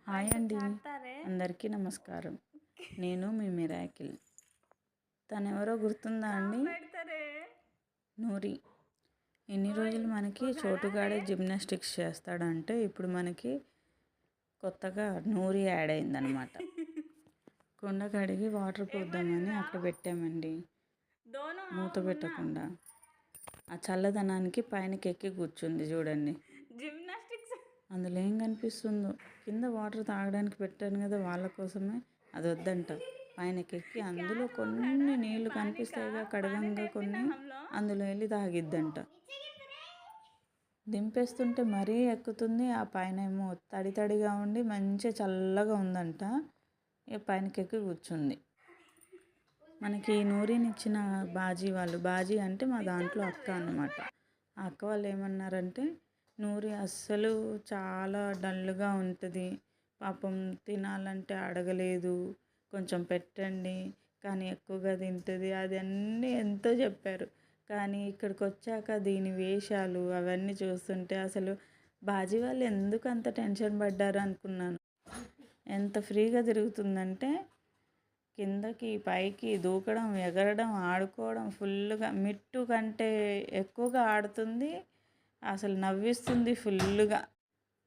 Hi అండి, అందరికీ నమస్కారం. నేను మీ మిరాకిల్. తనెవరో గుర్తుందా అండి? నూరి. ఎన్ని రోజులు మనకి చోటుగాడే జిమ్నాస్టిక్స్ చేస్తాడంటే ఇప్పుడు మనకి కొత్తగా నూరి యాడ్ అయిందనమాట. కుండ కడిగి వాటర్ పోద్దామని అక్కడ పెట్టామండి, మూత పెట్టకుండా. ఆ చల్లదనానికి పైనకి ఎక్కి కూర్చుంది చూడండి. అందులో ఏం కనిపిస్తుందో. కింద వాటర్ తాగడానికి పెట్టాను కదా వాళ్ళ కోసమే, అది వద్దంట. పైనకి ఎక్కి అందులో కొన్ని నీళ్లు కనిపిస్తాయిగా కడగంగా కొన్ని, అందులో వెళ్ళి తాగిద్దంట. దింపేస్తుంటే మరీ ఎక్కుతుంది. ఆ పైన ఏమో తడి తడిగా ఉండి మంచిగా చల్లగా ఉందంట. పైనకి ఎక్కి కూర్చుంది. మనకి నూరినిచ్చిన బాజీ వాళ్ళు, బాజీ అంటే మా దాంట్లో అక్క అన్నమాట. ఆ అక్క వాళ్ళు ఏమన్నారంటే, నూరి అస్సలు చాలా డల్గా ఉంటుంది, పాపం తినాలంటే అడగలేదు, కొంచెం పెట్టండి, కానీ ఎక్కువగా తింటుంది, అది అన్నీ ఎంతో చెప్పారు. కానీ ఇక్కడికి వచ్చాక దీని వేషాలు అవన్నీ చూస్తుంటే అసలు బాజీ వాళ్ళు ఎందుకు అంత టెన్షన్ పడ్డారు అనుకున్నాను. ఎంత ఫ్రీగా తిరుగుతుందంటే కిందకి పైకి దూకడం, ఎగరడం, ఆడుకోవడం ఫుల్గా, మిట్టు కంటే ఎక్కువగా ఆడుతుంది. అసలు నవ్విస్తుంది ఫుల్గా.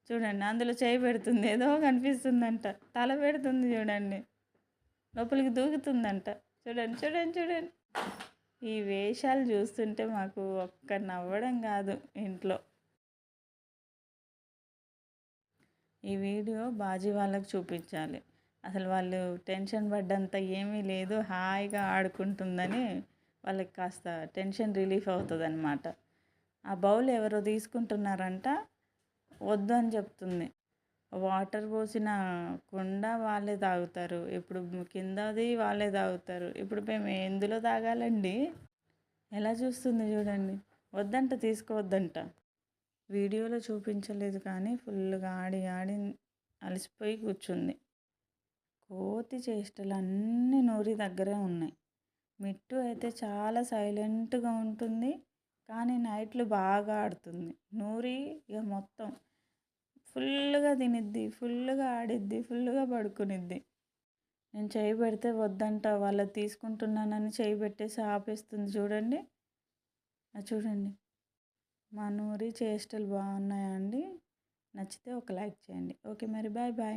చూడండి, అందులో చేయి పెడుతుంది, ఏదో కనిపిస్తుందంట, తల పెడుతుంది చూడండి, లోపలికి దూకుతుందంట. చూడండి చూడండి చూడండి. ఈ వేషాలు చూస్తుంటే మాకు ఒక్క నవ్వడం కాదు ఇంట్లో. ఈ వీడియో బాజీ వాళ్ళకి చూపించాలి. అసలు వాళ్ళు టెన్షన్ పడ్డంత ఏమీ లేదు, హాయిగా ఆడుకుంటుందని వాళ్ళకి కాస్త టెన్షన్ రిలీఫ్ అవుతుంది అన్నమాట. ఆ బౌల్ ఎవరో తీసుకుంటున్నారంట, వద్దు అని చెప్తుంది. వాటర్ పోసిన కుండ వాళ్ళే తాగుతారు, ఇప్పుడు కిందది వాళ్ళే తాగుతారు, ఇప్పుడు మేము ఎందులో తాగాలండి? ఎలా చూస్తుంది చూడండి. వద్దంట, తీసుకోవద్దంట. వీడియోలో చూపించలేదు కానీ ఫుల్గా ఆడి ఆడి అలసిపోయి కూర్చుంది. కోతి చేష్టలు అన్నీ నూరి దగ్గరే ఉన్నాయి. మిట్టు అయితే చాలా సైలెంట్గా ఉంటుంది, కానీ నైట్లు బాగా ఆడుతుంది. నూరి ఇక మొత్తం ఫుల్గా తినిద్ది, ఫుల్గా ఆడిద్ది, ఫుల్గా పడుకునిద్ది. నేను చేయి పెడితే వద్దంట, వాళ్ళది తీసుకుంటున్నానని చేయి పెట్టేసి ఆపేస్తుంది చూడండి. చూడండి, మా నూరి చేష్టలు బాగున్నాయా అండి? నచ్చితే ఒక లైక్ చేయండి. ఓకే మరి, బాయ్ బాయ్.